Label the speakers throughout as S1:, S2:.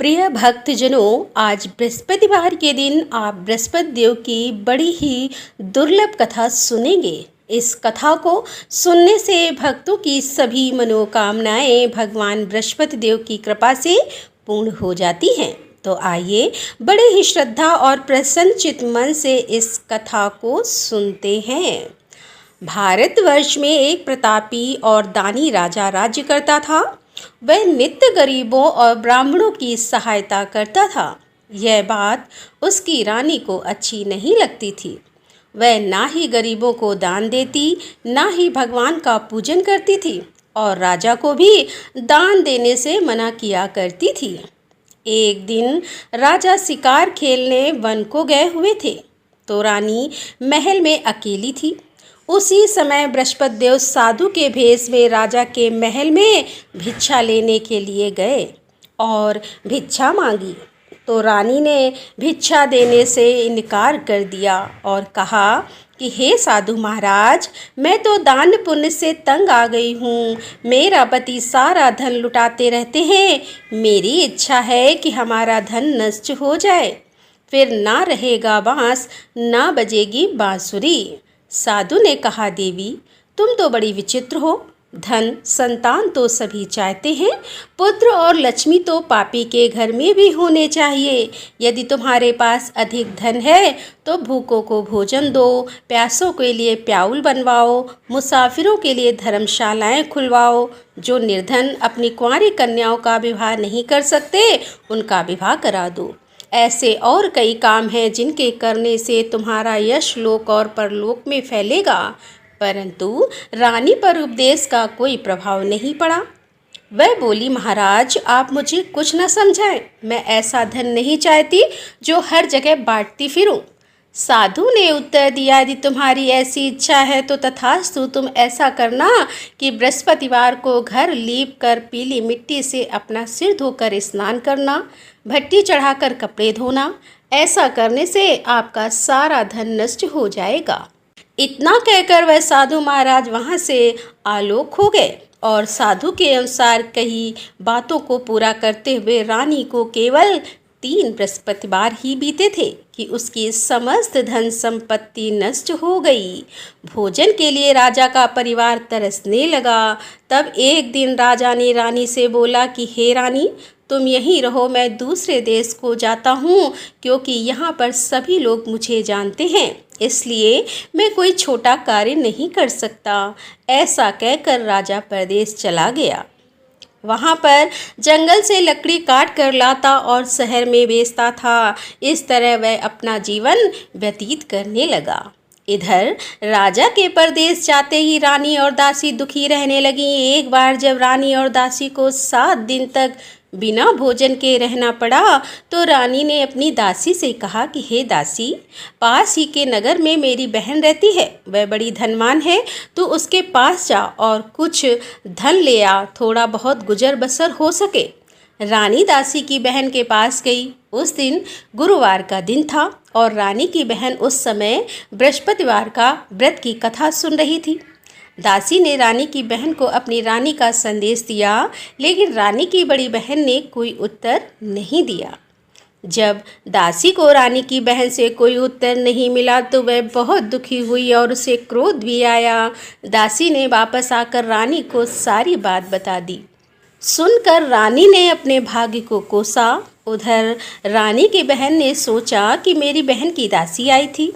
S1: प्रिय भक्तजनों, आज बृहस्पतिवार के दिन आप बृहस्पति देव की बड़ी ही दुर्लभ कथा सुनेंगे। इस कथा को सुनने से भक्तों की सभी मनोकामनाएं भगवान बृहस्पति देव की कृपा से पूर्ण हो जाती हैं। तो आइए बड़े ही श्रद्धा और प्रसन्नचित मन से इस कथा को सुनते हैं। भारतवर्ष में एक प्रतापी और दानी राजा राज्य करता था। वह नित्य गरीबों और ब्राह्मणों की सहायता करता था। यह बात उसकी रानी को अच्छी नहीं लगती थी। वह ना ही गरीबों को दान देती, ना ही भगवान का पूजन करती थी और राजा को भी दान देने से मना किया करती थी। एक दिन राजा शिकार खेलने वन को गए हुए थे, तो रानी महल में अकेली थी। उसी समय बृहस्पति देव साधु के भेष में राजा के महल में भिक्षा लेने के लिए गए और भिक्षा मांगी। तो रानी ने भिक्षा देने से इनकार कर दिया और कहा कि हे साधु महाराज, मैं तो दान पुण्य से तंग आ गई हूँ। मेरा पति सारा धन लुटाते रहते हैं। मेरी इच्छा है कि हमारा धन नष्ट हो जाए, फिर ना रहेगा बांस, ना बजेगी बांसुरी। साधु ने कहा, देवी तुम तो बड़ी विचित्र हो। धन संतान तो सभी चाहते हैं, पुत्र और लक्ष्मी तो पापी के घर में भी होने चाहिए। यदि तुम्हारे पास अधिक धन है तो भूखों को भोजन दो, प्यासों के लिए प्याऊल बनवाओ, मुसाफिरों के लिए धर्मशालाएं खुलवाओ। जो निर्धन अपनी कुंवारी कन्याओं का विवाह नहीं कर सकते, उनका विवाह करा दो। ऐसे और कई काम हैं जिनके करने से तुम्हारा यश लोक और परलोक में फैलेगा। परंतु रानी पर उपदेश का कोई प्रभाव नहीं पड़ा। वह बोली, महाराज आप मुझे कुछ न समझाएं। मैं ऐसा धन नहीं चाहती जो हर जगह बांटती फिरूं। साधु ने उत्तर दिया, यदि तुम्हारी ऐसी इच्छा है तो तथास्तु, तुम ऐसा करना कि बृहस्पतिवार को घर लीप कर पीली मिट्टी से अपना सिर धोकर स्नान करना, भट्टी चढ़ाकर कपड़े धोना। ऐसा करने से आपका सारा धन नष्ट हो जाएगा। इतना कहकर वह साधु महाराज वहाँ से आलोक हो गए और साधु के अनुसार कई बातों को पूरा करते हुए रानी को केवल 3 बृहस्पतिवार ही बीते थे कि उसकी समस्त धन संपत्ति नष्ट हो गई। भोजन के लिए राजा का परिवार तरसने लगा। तब एक दिन राजा ने रानी से बोला कि हे रानी, तुम यहीं रहो, मैं दूसरे देश को जाता हूँ, क्योंकि यहाँ पर सभी लोग मुझे जानते हैं, इसलिए मैं कोई छोटा कार्य नहीं कर सकता। ऐसा कहकर राजा परदेश चला गया। वहाँ पर जंगल से लकड़ी काट कर लाता और शहर में बेचता था। इस तरह वह अपना जीवन व्यतीत करने लगा। इधर राजा के परदेश जाते ही रानी और दासी दुखी रहने लगी। एक बार जब रानी और दासी को 7 दिन तक बिना भोजन के रहना पड़ा, तो रानी ने अपनी दासी से कहा कि हे दासी, पास ही के नगर में मेरी बहन रहती है, वह बड़ी धनवान है, तो उसके पास जा और कुछ धन ले आ, थोड़ा बहुत गुजर बसर हो सके। रानी दासी की बहन के पास गई। उस दिन गुरुवार का दिन था और रानी की बहन उस समय बृहस्पतिवार का व्रत की कथा सुन रही थी। दासी ने रानी की बहन को अपनी रानी का संदेश दिया, लेकिन रानी की बड़ी बहन ने कोई उत्तर नहीं दिया। जब दासी को रानी की बहन से कोई उत्तर नहीं मिला तो वह बहुत दुखी हुई और उसे क्रोध भी आया। दासी ने वापस आकर रानी को सारी बात बता दी। सुनकर रानी ने अपने भाग्य को कोसा। उधर रानी की बहन ने सोचा कि मेरी बहन की दासी आई थी,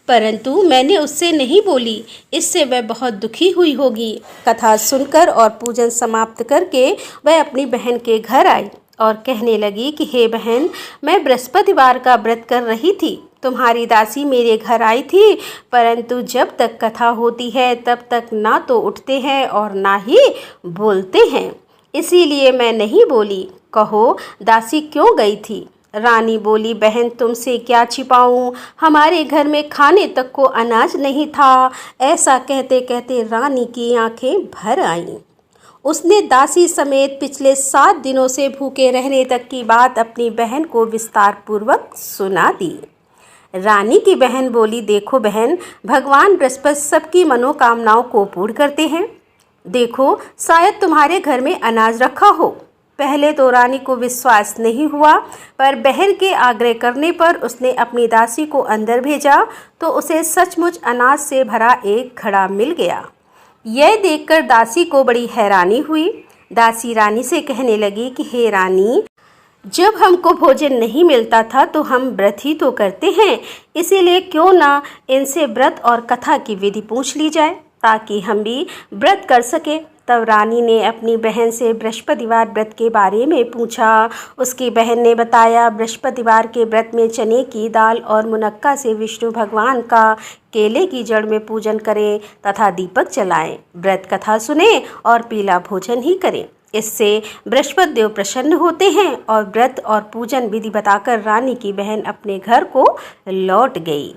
S1: परंतु मैंने उससे नहीं बोली, इससे वह बहुत दुखी हुई होगी। कथा सुनकर और पूजन समाप्त करके वह अपनी बहन के घर आई और कहने लगी कि हे बहन, मैं बृहस्पतिवार का व्रत कर रही थी। तुम्हारी दासी मेरे घर आई थी, परंतु जब तक कथा होती है तब तक ना तो उठते हैं और ना ही बोलते हैं, इसीलिए मैं नहीं बोली। कहो दासी क्यों गई थी? रानी बोली, बहन तुमसे क्या छिपाऊं, हमारे घर में खाने तक को अनाज नहीं था। ऐसा कहते कहते रानी की आंखें भर आईं। उसने दासी समेत पिछले 7 दिनों से भूखे रहने तक की बात अपनी बहन को विस्तार पूर्वक सुना दी। रानी की बहन बोली, देखो बहन, भगवान बृहस्पति सबकी मनोकामनाओं को पूर्ण करते हैं। देखो शायद तुम्हारे घर में अनाज रखा हो। पहले तो रानी को विश्वास नहीं हुआ, पर बहन के आग्रह करने पर उसने अपनी दासी को अंदर भेजा तो उसे सचमुच अनाज से भरा एक घड़ा मिल गया। यह देखकर दासी को बड़ी हैरानी हुई। दासी रानी से कहने लगी कि हे रानी, जब हमको भोजन नहीं मिलता था तो हम व्रत ही तो करते हैं, इसीलिए क्यों ना इनसे व्रत और कथा की विधि पूछ ली जाए ताकि हम भी व्रत कर सके। तब रानी ने अपनी बहन से बृहस्पतिवार व्रत के बारे में पूछा। उसकी बहन ने बताया, बृहस्पतिवार के व्रत में चने की दाल और मुनक्का से विष्णु भगवान का केले की जड़ में पूजन करें तथा दीपक जलाएं, व्रत कथा सुने और पीला भोजन ही करें। इससे बृहस्पति देव प्रसन्न होते हैं। और व्रत और पूजन विधि बताकर रानी की बहन अपने घर को लौट गई।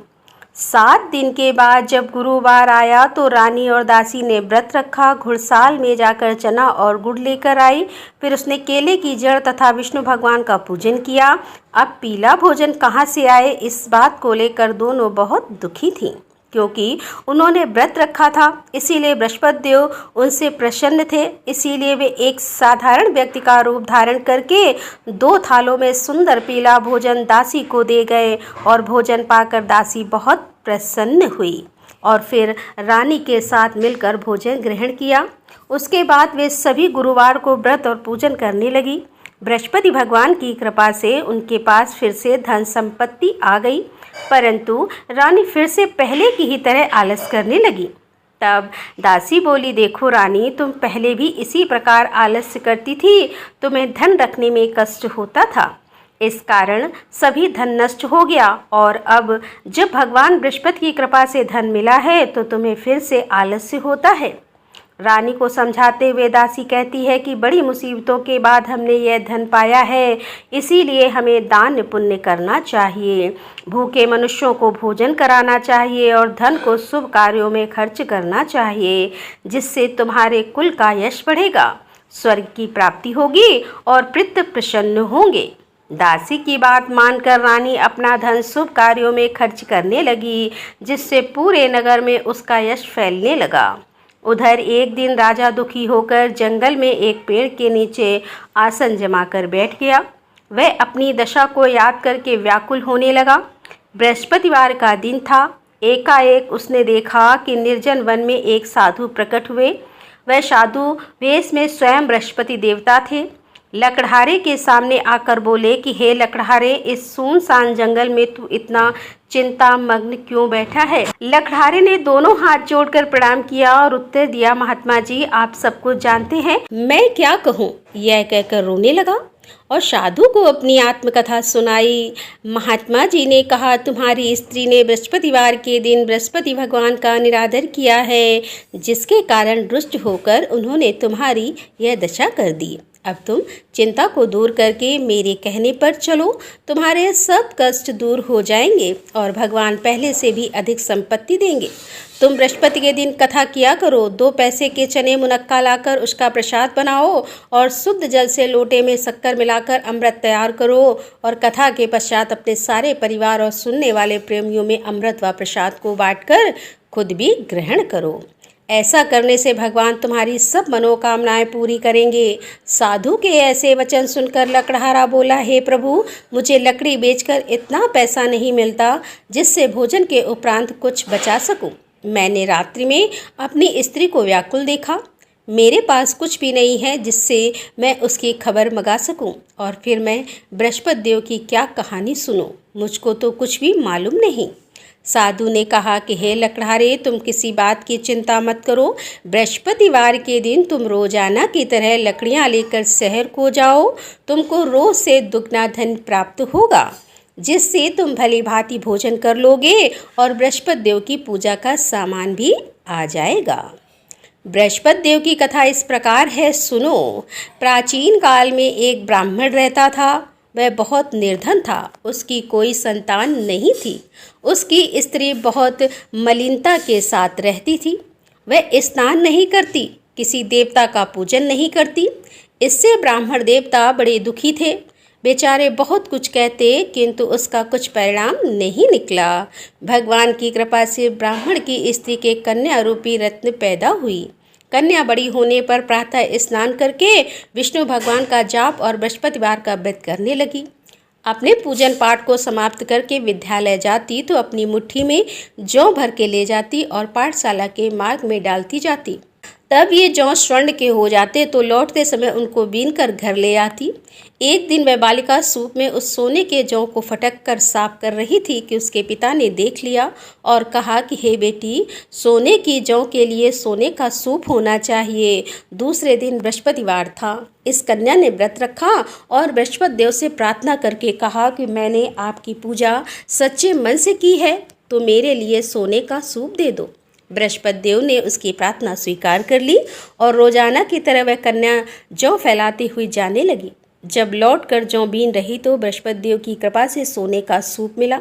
S1: 7 दिन के बाद जब गुरुवार आया तो रानी और दासी ने व्रत रखा। घुड़साल में जाकर चना और गुड़ लेकर आई। फिर उसने केले की जड़ तथा विष्णु भगवान का पूजन किया। अब पीला भोजन कहाँ से आए, इस बात को लेकर दोनों बहुत दुखी थीं, क्योंकि उन्होंने व्रत रखा था, इसीलिए बृहस्पति देव उनसे प्रसन्न थे। इसीलिए वे एक साधारण व्यक्ति का रूप धारण करके 2 थालों में सुंदर पीला भोजन दासी को दे गए और भोजन पाकर दासी बहुत प्रसन्न हुई और फिर रानी के साथ मिलकर भोजन ग्रहण किया। उसके बाद वे सभी गुरुवार को व्रत और पूजन करने लगी। बृहस्पति भगवान की कृपा से उनके पास फिर से धन संपत्ति आ गई, परंतु रानी फिर से पहले की ही तरह आलस करने लगी। तब दासी बोली, देखो रानी, तुम पहले भी इसी प्रकार आलस्य करती थी, तुम्हें धन रखने में कष्ट होता था, इस कारण सभी धन नष्ट हो गया और अब जब भगवान बृहस्पति की कृपा से धन मिला है तो तुम्हें फिर से आलस्य होता है। रानी को समझाते हुए दासी कहती है कि बड़ी मुसीबतों के बाद हमने यह धन पाया है, इसीलिए हमें दान पुण्य करना चाहिए, भूखे मनुष्यों को भोजन कराना चाहिए और धन को शुभ कार्यों में खर्च करना चाहिए, जिससे तुम्हारे कुल का यश बढ़ेगा, स्वर्ग की प्राप्ति होगी और पितृ प्रसन्न होंगे। दासी की बात मानकर रानी अपना धन शुभ कार्यों में खर्च करने लगी, जिससे पूरे नगर में उसका यश फैलने लगा। उधर एक दिन राजा दुखी होकर जंगल में एक पेड़ के नीचे आसन जमाकर बैठ गया। वह अपनी दशा को याद करके व्याकुल होने लगा। बृहस्पतिवार का दिन था। एकाएक उसने देखा कि निर्जन वन में एक साधु प्रकट हुए। वह साधु वेश में स्वयं बृहस्पति देवता थे। लकड़हारे के सामने आकर बोले कि हे लकड़हारे, इस सुनसान जंगल में तू इतना चिंता मग्न क्यों बैठा है। लकड़हारे ने दोनों हाथ जोड़कर प्रणाम किया और उत्तर दिया, महात्मा जी, आप सब कुछ जानते हैं, मैं क्या कहूँ। यह कहकर रोने लगा और साधु को अपनी आत्मकथा सुनाई। महात्मा जी ने कहा, तुम्हारी स्त्री ने बृहस्पतिवार के दिन बृहस्पति भगवान का निरादर किया है, जिसके कारण रुष्ट होकर उन्होंने तुम्हारी यह दशा कर दी। अब तुम चिंता को दूर करके मेरे कहने पर चलो, तुम्हारे सब कष्ट दूर हो जाएंगे और भगवान पहले से भी अधिक संपत्ति देंगे। तुम बृहस्पति के दिन कथा किया करो, 2 पैसे के चने मुनक्का लाकर उसका प्रसाद बनाओ और शुद्ध जल से लोटे में शक्कर मिलाकर अमृत तैयार करो और कथा के पश्चात अपने सारे परिवार और सुनने वाले प्रेमियों में अमृत व प्रसाद को बांटकर खुद भी ग्रहण करो। ऐसा करने से भगवान तुम्हारी सब मनोकामनाएं पूरी करेंगे। साधु के ऐसे वचन सुनकर लकड़हारा बोला, हे प्रभु, मुझे लकड़ी बेचकर इतना पैसा नहीं मिलता जिससे भोजन के उपरांत कुछ बचा सकूं। मैंने रात्रि में अपनी स्त्री को व्याकुल देखा। मेरे पास कुछ भी नहीं है जिससे मैं उसकी खबर मंगा सकूं और फिर मैं बृहस्पति देव की क्या कहानी सुनूं। मुझको तो कुछ भी मालूम नहीं। साधु ने कहा कि हे लकड़हारे, तुम किसी बात की चिंता मत करो। बृहस्पतिवार के दिन तुम रोजाना की तरह लकड़ियां लेकर शहर को जाओ। तुमको रोज से दुगना धन प्राप्त होगा, जिससे तुम भली भांति भोजन कर लोगे और बृहस्पति देव की पूजा का सामान भी आ जाएगा। बृहस्पति देव की कथा इस प्रकार है, सुनो। प्राचीन काल में एक ब्राह्मण रहता था। वह बहुत निर्धन था। उसकी कोई संतान नहीं थी। उसकी स्त्री बहुत मलिनता के साथ रहती थी। वह स्नान नहीं करती, किसी देवता का पूजन नहीं करती। इससे ब्राह्मण देवता बड़े दुखी थे। बेचारे बहुत कुछ कहते, किंतु उसका कुछ परिणाम नहीं निकला। भगवान की कृपा से ब्राह्मण की स्त्री के कन्या रूपी रत्न पैदा हुई। कन्या बड़ी होने पर प्रातः स्नान करके विष्णु भगवान का जाप और बृहस्पतिवार का व्रत करने लगी। अपने पूजन पाठ को समाप्त करके विद्यालय जाती तो अपनी मुट्ठी में जौ भर के ले जाती और पाठशाला के मार्ग में डालती जाती। तब ये जौ स्वर्ण के हो जाते तो लौटते समय उनको बीन कर घर ले आती। एक दिन वह बालिका सूप में उस सोने के जौ को फटक कर साफ कर रही थी कि उसके पिता ने देख लिया और कहा कि हे बेटी, सोने की जौ के लिए सोने का सूप होना चाहिए। दूसरे दिन बृहस्पतिवार था। इस कन्या ने व्रत रखा और बृहस्पति देव से प्रार्थना करके कहा कि मैंने आपकी पूजा सच्चे मन से की है तो मेरे लिए सोने का सूप दे दो। बृहस्पति देव ने उसकी प्रार्थना स्वीकार कर ली और रोजाना की तरह वह कन्या जौ फैलाती हुई जाने लगी। जब लौट कर जौ बीन रही तो बृहस्पति देव की कृपा से सोने का सूप मिला।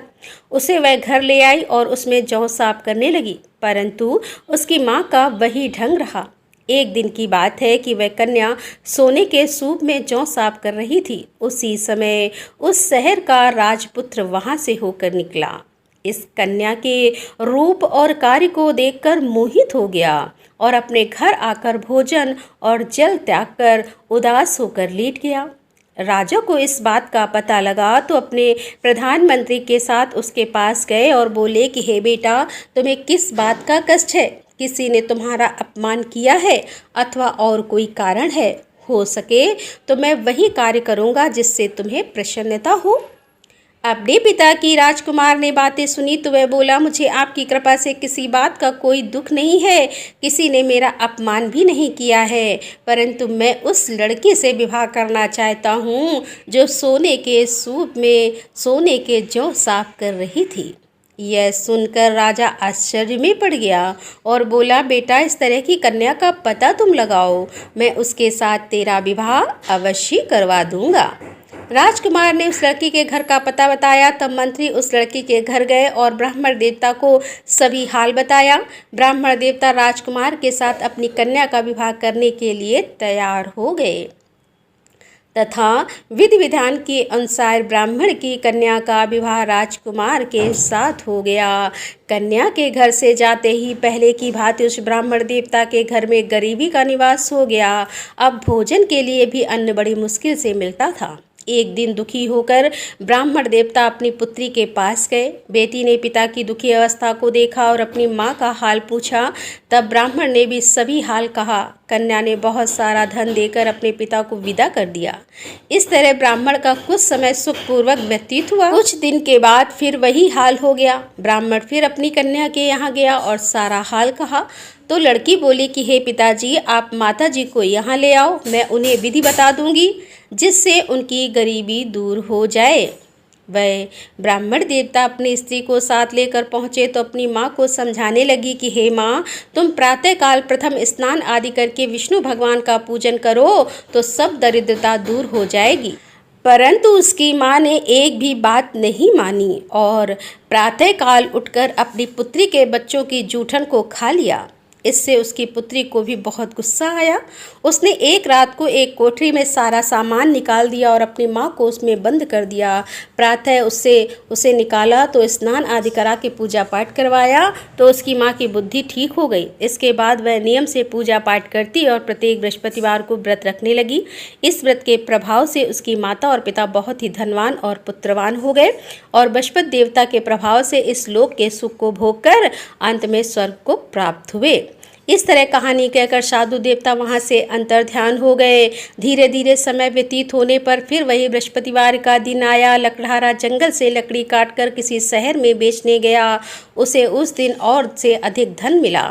S1: उसे वह घर ले आई और उसमें जौ साफ करने लगी, परंतु उसकी माँ का वही ढंग रहा। एक दिन की बात है कि वह कन्या सोने के सूप में जौ साफ कर रही थी। उसी समय उस शहर का राजपुत्र वहां से होकर निकला। इस कन्या के रूप और कार्य को देखकर मोहित हो गया और अपने घर आकर भोजन और जल त्याग कर उदास होकर लेट गया। राजा को इस बात का पता लगा तो अपने प्रधानमंत्री के साथ उसके पास गए और बोले कि हे बेटा, तुम्हें किस बात का कष्ट है? किसी ने तुम्हारा अपमान किया है अथवा और कोई कारण है? हो सके तो मैं वही कार्य करूँगा जिससे तुम्हें प्रसन्नता हो। अपने पिता की राजकुमार ने बातें सुनी तो वह बोला, मुझे आपकी कृपा से किसी बात का कोई दुख नहीं है, किसी ने मेरा अपमान भी नहीं किया है, परंतु मैं उस लड़की से विवाह करना चाहता हूँ जो सोने के सूप में सोने के जौ साफ कर रही थी। यह सुनकर राजा आश्चर्य में पड़ गया और बोला, बेटा, इस तरह की कन्या का पता तुम लगाओ, मैं उसके साथ तेरा विवाह अवश्य करवा दूंगा। राजकुमार ने उस लड़की के घर का पता बताया। तब मंत्री उस लड़की के घर गए और ब्राह्मण देवता को सभी हाल बताया। ब्राह्मण देवता राजकुमार के साथ अपनी कन्या का विवाह करने के लिए तैयार हो गए तथा विधि विधान के अनुसार ब्राह्मण की कन्या का विवाह राजकुमार के साथ हो गया। कन्या के घर से जाते ही पहले की भांति उस ब्राह्मण देवता के घर में गरीबी का निवास हो गया। अब भोजन के लिए भी अन्न बड़ी मुश्किल से मिलता था। एक दिन दुखी होकर ब्राह्मण देवता अपनी पुत्री के पास गए। बेटी ने पिता की दुखी अवस्था को देखा और अपनी माँ का हाल पूछा। तब ब्राह्मण ने भी सभी हाल कहा। कन्या ने बहुत सारा धन देकर अपने पिता को विदा कर दिया। इस तरह ब्राह्मण का कुछ समय सुखपूर्वक व्यतीत हुआ। कुछ दिन के बाद फिर वही हाल हो गया। ब्राह्मण फिर अपनी कन्या के यहाँ गया और सारा हाल कहा तो लड़की बोली कि हे पिताजी, आप माताजी को यहाँ ले आओ, मैं उन्हें विधि बता दूंगी जिससे उनकी गरीबी दूर हो जाए। वह ब्राह्मण देवता अपनी स्त्री को साथ लेकर पहुँचे तो अपनी माँ को समझाने लगी कि हे माँ, तुम प्रातःकाल प्रथम स्नान आदि करके विष्णु भगवान का पूजन करो तो सब दरिद्रता दूर हो जाएगी। परंतु उसकी माँ ने एक भी बात नहीं मानी और प्रातःकाल उठकर अपनी पुत्री के बच्चों की जूठन को खा लिया। इससे उसकी पुत्री को भी बहुत गुस्सा आया। उसने एक रात को एक कोठरी में सारा सामान निकाल दिया और अपनी माँ को उसमें बंद कर दिया। प्रातः उसे निकाला तो स्नान आदि करा के पूजा पाठ करवाया तो उसकी माँ की बुद्धि ठीक हो गई। इसके बाद वह नियम से पूजा पाठ करती और प्रत्येक बृहस्पतिवार को व्रत रखने लगी। इस व्रत के प्रभाव से उसकी माता और पिता बहुत ही धनवान और पुत्रवान हो गए और बृहस्पति देवता के प्रभाव से इस लोक के सुख को भोग कर अंत में स्वर्ग को प्राप्त हुए। इस तरह कहानी कहकर साधु देवता वहाँ से अंतर्ध्यान हो गए। धीरे धीरे समय व्यतीत होने पर फिर वही बृहस्पतिवार का दिन आया। लकड़हारा जंगल से लकड़ी काटकर किसी शहर में बेचने गया। उसे उस दिन और से अधिक धन मिला।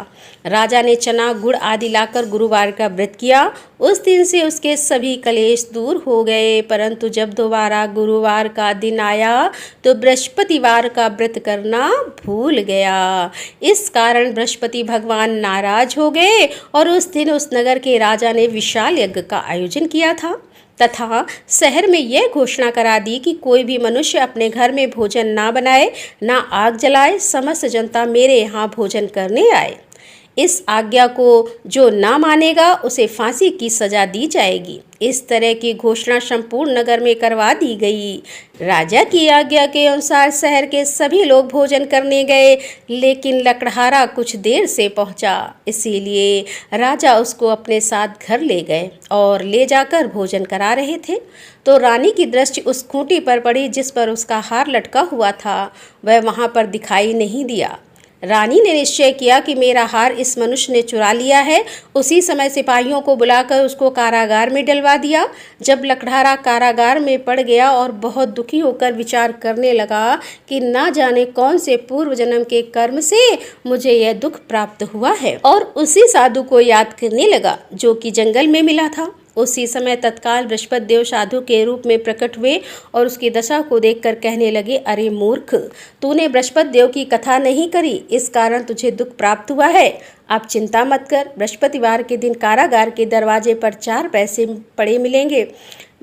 S1: राजा ने चना गुड़ आदि लाकर गुरुवार का व्रत किया। उस दिन से उसके सभी कलेश दूर हो गए। परंतु जब दोबारा गुरुवार का दिन आया तो बृहस्पतिवार का व्रत करना भूल गया। इस कारण बृहस्पति भगवान नाराज हो गए और उस दिन उस नगर के राजा ने विशाल यज्ञ का आयोजन किया था तथा शहर में यह घोषणा करा दी कि कोई भी मनुष्य अपने घर में भोजन ना बनाए, ना आग जलाए, समस्त जनता मेरे यहाँ भोजन करने आए। इस आज्ञा को जो ना मानेगा उसे फांसी की सजा दी जाएगी। इस तरह की घोषणा संपूर्ण नगर में करवा दी गई। राजा की आज्ञा के अनुसार शहर के सभी लोग भोजन करने गए, लेकिन लकड़हारा कुछ देर से पहुंचा, इसीलिए राजा उसको अपने साथ घर ले गए और ले जाकर भोजन करा रहे थे तो रानी की दृष्टि उस खूंटी पर पड़ी जिस पर उसका हार लटका हुआ था। वह वहां पर दिखाई नहीं दिया। रानी ने निश्चय किया कि मेरा हार इस मनुष्य ने चुरा लिया है। उसी समय सिपाहियों को बुलाकर उसको कारागार में डलवा दिया। जब लकड़हारा कारागार में पड़ गया और बहुत दुखी होकर विचार करने लगा कि ना जाने कौन से पूर्व जन्म के कर्म से मुझे यह दुख प्राप्त हुआ है, और उसी साधु को याद करने लगा जो कि जंगल में मिला था। उसी समय तत्काल बृहस्पति देव साधु के रूप में प्रकट हुए और उसकी दशा को देखकर कहने लगे, अरे मूर्ख, तूने बृहस्पति देव की कथा नहीं करी, इस कारण तुझे दुख प्राप्त हुआ है। अब चिंता मत कर, बृहस्पतिवार के दिन कारागार के दरवाजे पर 4 पैसे पड़े मिलेंगे।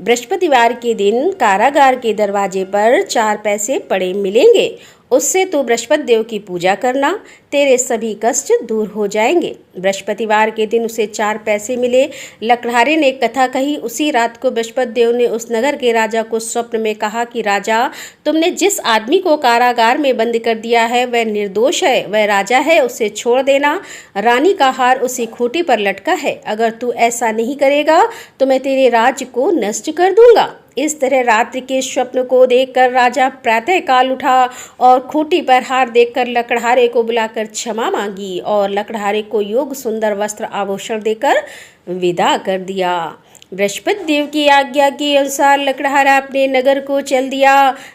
S1: बृहस्पतिवार के दिन कारागार के दरवाजे पर 4 पैसे पड़े मिलेंगे। उससे तू बृहस्पति देव की पूजा करना, तेरे सभी कष्ट दूर हो जाएंगे। बृहस्पतिवार के दिन उसे 4 पैसे मिले। लकड़हारे ने कथा कही। उसी रात को बृहस्पति देव ने उस नगर के राजा को स्वप्न में कहा कि राजा, तुमने जिस आदमी को कारागार में बंद कर दिया है वह निर्दोष है, वह राजा है, उसे छोड़ देना। रानी का हार उसी खूंटी पर लटका है। अगर तू ऐसा नहीं करेगा तो मैं तेरे राज्य को नष्ट कर दूंगा। इस तरह रात्रि के स्वप्न को देखकर राजा प्रातः काल उठा और खूंटी पर हार देखकर लकड़हारे को बुलाकर क्षमा मांगी और लकड़हारे को योग सुंदर वस्त्र आभूषण देकर विदा कर दिया। बृहस्पति देव की आज्ञा के अनुसार लकड़हारा अपने नगर को चल दिया।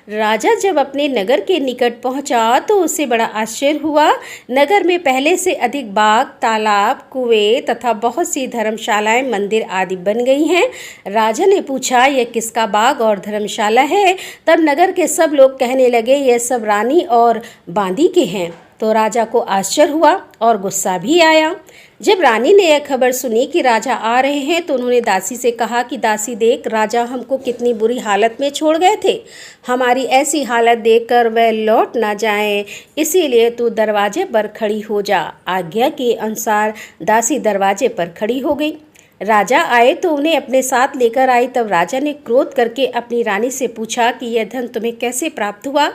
S1: राजा जब अपने नगर के निकट पहुंचा तो उसे बड़ा आश्चर्य हुआ। नगर में पहले से अधिक बाग, तालाब, कुएं तथा बहुत सी धर्मशालाएं, मंदिर आदि बन गई हैं। राजा ने पूछा, यह किसका बाग और धर्मशाला है? तब नगर के सब लोग कहने लगे, यह सब रानी और बांदी के हैं। तो राजा को आश्चर्य हुआ और गुस्सा भी आया। जब रानी ने यह खबर सुनी कि राजा आ रहे हैं तो उन्होंने दासी से कहा कि दासी देख, राजा हमको कितनी बुरी हालत में छोड़ गए थे। हमारी ऐसी हालत देखकर वह लौट ना जाएं, इसीलिए तू दरवाजे पर खड़ी हो जा। आज्ञा के अनुसार दासी दरवाजे पर खड़ी हो गई। राजा आए तो उन्हें अपने साथ लेकर आई। तब राजा ने क्रोध करके अपनी रानी से पूछा कि यह धन तुम्हें कैसे प्राप्त हुआ?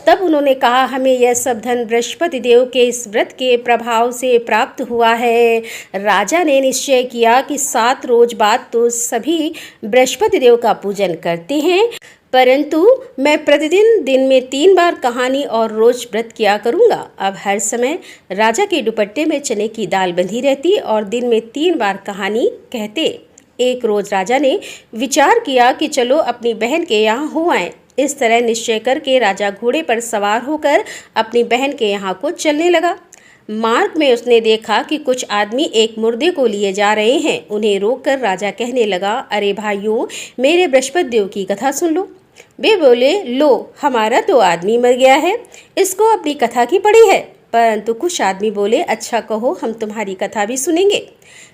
S1: तब उन्होंने कहा, हमें यह सब धन बृहस्पति देव के इस व्रत के प्रभाव से प्राप्त हुआ है। राजा ने निश्चय किया कि 7 रोज बाद तो सभी बृहस्पति देव का पूजन करते हैं, परंतु मैं प्रतिदिन दिन में 3 बार कहानी और रोज व्रत किया करूंगा। अब हर समय राजा के दुपट्टे में चने की दाल बंधी रहती और दिन में 3 बार कहानी कहते। एक रोज राजा ने विचार किया कि चलो अपनी बहन के यहाँ हो आए। इस तरह निश्चय करके राजा घोड़े पर सवार होकर अपनी बहन के यहाँ को चलने लगा। मार्ग में उसने देखा कि कुछ आदमी एक मुर्दे को लिए जा रहे हैं। उन्हें रोककर राजा कहने लगा, अरे भाइयों, मेरे बृहस्पति देव की कथा सुन लो। वे बोले, लो, हमारा तो आदमी मर गया है, इसको अपनी कथा की पड़ी है। परंतु कुछ आदमी बोले, अच्छा कहो, हम तुम्हारी कथा भी सुनेंगे।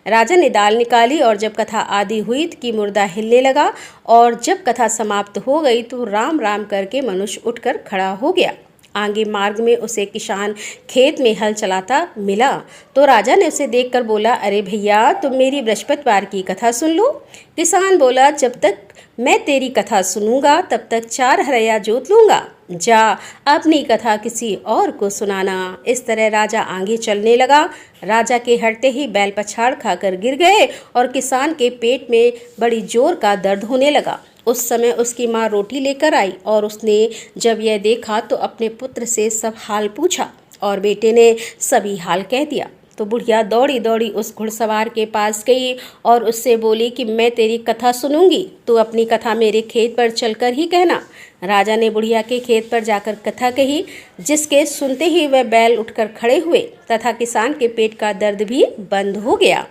S1: राजा ने दाल निकाली और जब कथा आदि हुई कि मुर्दा हिलने लगा, और जब कथा समाप्त हो गई तो राम राम करके मनुष्य उठकर खड़ा हो गया। आगे मार्ग में उसे किसान खेत में हल चलाता मिला तो राजा ने उसे देखकर बोला, अरे भैया, तुम मेरी बृहस्पतिवार की कथा सुन लो। किसान बोला, जब तक मैं तेरी कथा सुनूंगा तब तक 4 हरया जोत लूंगा। जा अपनी कथा किसी और को सुनाना। इस तरह राजा आगे चलने लगा। राजा के हटते ही बैल पछाड़ खाकर गिर गए और किसान के पेट में बड़ी जोर का दर्द होने लगा। उस समय उसकी माँ रोटी लेकर आई और उसने जब यह देखा तो अपने पुत्र से सब हाल पूछा और बेटे ने सभी हाल कह दिया। तो बुढ़िया दौड़ी दौड़ी उस घुड़सवार के पास गई और उससे बोली कि मैं तेरी कथा सुनूंगी, तू अपनी कथा मेरे खेत पर चलकर ही कहना। राजा ने बुढ़िया के खेत पर जाकर कथा कही, जिसके सुनते ही वह बैल उठकर खड़े हुए तथा किसान के पेट का दर्द भी बंद हो गया।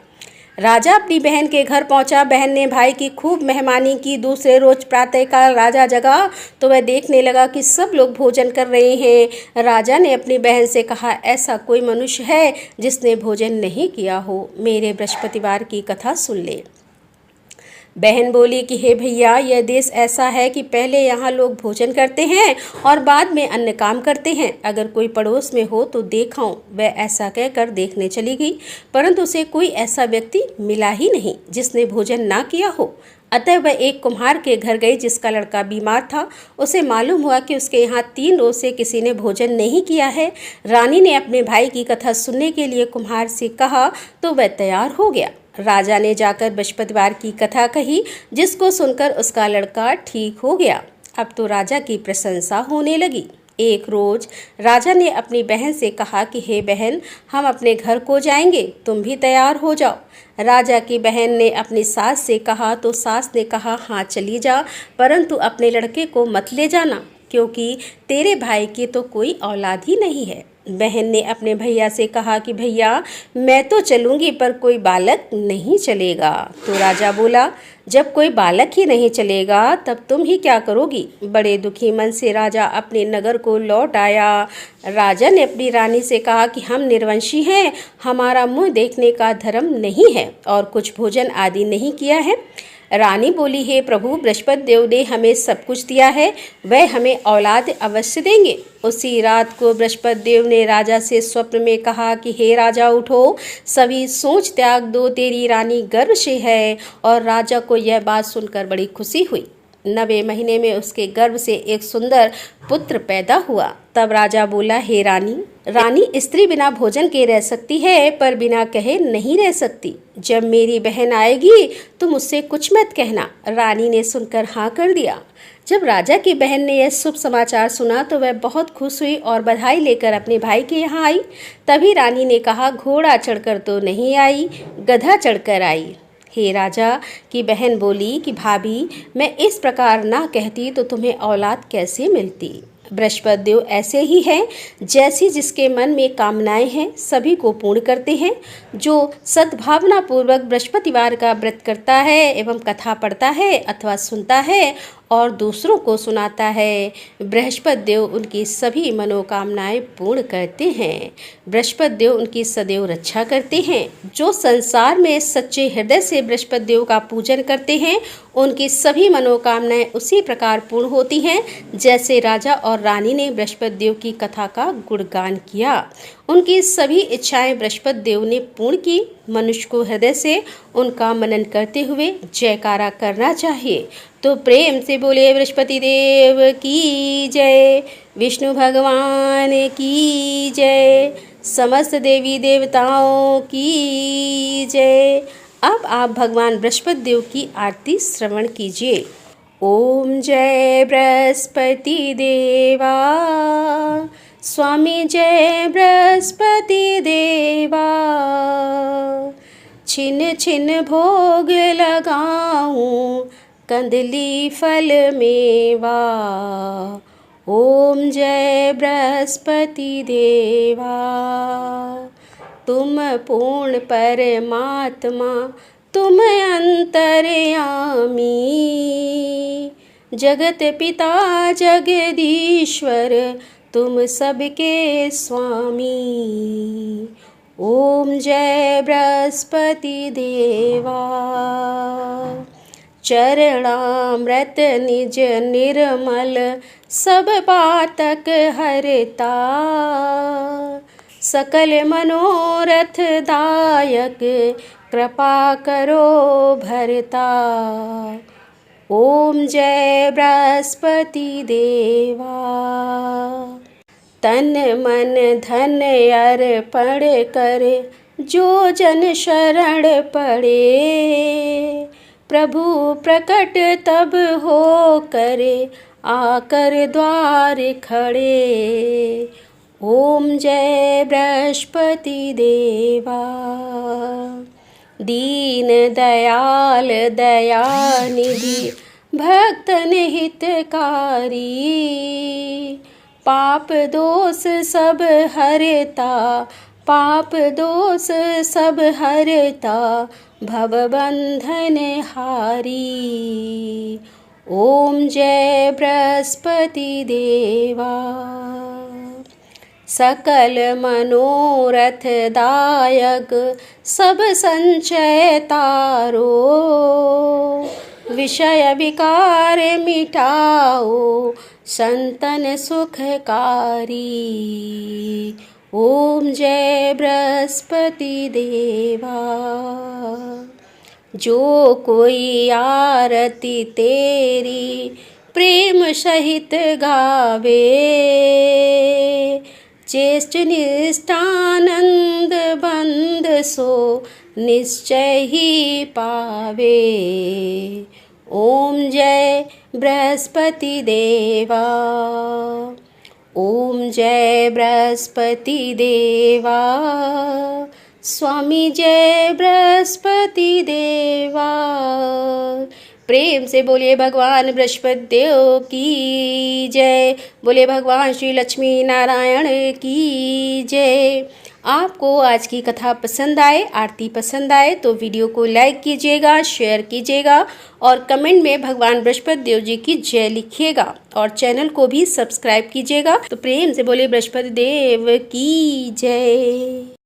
S1: राजा अपनी बहन के घर पहुंचा। बहन ने भाई की खूब मेहमानी की। दूसरे रोज प्रातःकाल राजा जगा तो वह देखने लगा कि सब लोग भोजन कर रहे हैं। राजा ने अपनी बहन से कहा, ऐसा कोई मनुष्य है जिसने भोजन नहीं किया हो, मेरे बृहस्पतिवार की कथा सुन ले। बहन बोली कि हे भैया, यह देश ऐसा है कि पहले यहाँ लोग भोजन करते हैं और बाद में अन्य काम करते हैं। अगर कोई पड़ोस में हो तो देखाऊं। वह ऐसा कहकर देखने चली गई, परंतु उसे कोई ऐसा व्यक्ति मिला ही नहीं जिसने भोजन ना किया हो। अतः वह एक कुम्हार के घर गई जिसका लड़का बीमार था। उसे मालूम हुआ कि उसके यहाँ 3 रोज से किसी ने भोजन नहीं किया है। रानी ने अपने भाई की कथा सुनने के लिए कुम्हार से कहा तो वह तैयार हो गया। राजा ने जाकर बृहस्पतिवार की कथा कही, जिसको सुनकर उसका लड़का ठीक हो गया। अब तो राजा की प्रशंसा होने लगी। एक रोज राजा ने अपनी बहन से कहा कि हे बहन, हम अपने घर को जाएंगे, तुम भी तैयार हो जाओ। राजा की बहन ने अपनी सास से कहा तो सास ने कहा, हाँ चली जा, परंतु अपने लड़के को मत ले जाना, क्योंकि तेरे भाई की तो कोई औलाद ही नहीं है। बहन ने अपने भैया से कहा कि भैया, मैं तो चलूँगी पर कोई बालक नहीं चलेगा। तो राजा बोला, जब कोई बालक ही नहीं चलेगा तब तुम ही क्या करोगी। बड़े दुखी मन से राजा अपने नगर को लौट आया। राजा ने अपनी रानी से कहा कि हम निर्वंशी हैं, हमारा मुँह देखने का धर्म नहीं है और कुछ भोजन आदि नहीं किया है। रानी बोली, हे प्रभु, बृहस्पति देव ने हमें सब कुछ दिया है, वह हमें औलाद अवश्य देंगे। उसी रात को बृहस्पति देव ने राजा से स्वप्न में कहा कि हे राजा, उठो, सभी सोच त्याग दो, तेरी रानी गर्भ से है। और राजा को यह बात सुनकर बड़ी खुशी हुई। 9वें महीने में उसके गर्भ से एक सुंदर पुत्र पैदा हुआ। तब राजा बोला, हे रानी, रानी स्त्री बिना भोजन के रह सकती है पर बिना कहे नहीं रह सकती। जब मेरी बहन आएगी तो मुझसे कुछ मत कहना। रानी ने सुनकर हाँ कर दिया। जब राजा की बहन ने यह शुभ समाचार सुना तो वह बहुत खुश हुई और बधाई लेकर अपने भाई के यहाँ आई। तभी रानी ने कहा, घोड़ा चढ़कर तो नहीं आई, गधा चढ़कर आई। हे राजा की बहन बोली कि भाभी, मैं इस प्रकार ना कहती तो तुम्हें औलाद कैसे मिलती। बृहस्पति देव ऐसे ही हैं, जैसी जिसके मन में कामनाएं हैं सभी को पूर्ण करते हैं। जो सद्भावना पूर्वक बृहस्पतिवार का व्रत करता है एवं कथा पढ़ता है अथवा सुनता है और दूसरों को सुनाता है, बृहस्पति देव उनकी सभी मनोकामनाएं पूर्ण करते हैं। बृहस्पति देव उनकी सदैव रक्षा करते हैं। जो संसार में सच्चे हृदय से बृहस्पति देव का पूजन करते हैं उनकी सभी मनोकामनाएं उसी प्रकार पूर्ण होती हैं जैसे राजा और रानी ने बृहस्पति देव की कथा का गुणगान किया। उनकी सभी इच्छाएं बृहस्पति देव ने पूर्ण की। मनुष्य को हृदय से उनका मनन करते हुए जयकारा करना चाहिए। तो प्रेम से बोले बृहस्पति देव की जय, विष्णु भगवान की जय, समस्त देवी देवताओं की जय। अब आप भगवान बृहस्पति देव की आरती श्रवण कीजिए। ओम जय बृहस्पति देवा, स्वामी जय बृहस्पति देवा। छिन छिन भोग लगाऊं, कंदली फल मेवा। ओम जय बृहस्पति देवा। तुम पूर्ण परमात्मा, तुम अंतर्यामी, जगत पिता जगदीश्वर, तुम सबके स्वामी। ओम जय बृहस्पति देवा। चरणामृत निज निर्मल, सब पातक हरता, सकल मनोरथ दायक, कृपा करो भरता। ओम जय बृहस्पति देवा। तन मन धन अर्पण कर, जो जन शरण पड़े, प्रभु प्रकट तब हो करे, आकर द्वार खड़े। ओम जय बृहस्पति देवा। दीन दयाल दयानिधि, भक्तन हितकारी, पाप दोष सब हरता, पाप दोष सब हरता, भवबंधन हारी। ओम जय बृहस्पति देवा। सकल मनोरथ दायक सब संचय तारो, विषय विकार मिटाओ संतन सुखकारी। ओम जय बृहस्पति देवा। जो कोई आरती तेरी प्रेम सहित गावे, चेष्ट निष्ठानंद बंद सो निश्चय ही पावे। ओम जय बृहस्पति देवा। ओम जय बृहस्पति देवा। स्वामी जय बृहस्पति देवा। प्रेम से बोलिए भगवान बृहस्पति देव की जय। बोलिए भगवान श्री लक्ष्मी नारायण की जय। आपको आज की कथा पसंद आए, आरती पसंद आए तो वीडियो को लाइक कीजिएगा, शेयर कीजिएगा और कमेंट में भगवान बृहस्पति देव जी की जय लिखिएगा और चैनल को भी सब्सक्राइब कीजिएगा। तो प्रेम से बोलिए बृहस्पति देव की जय।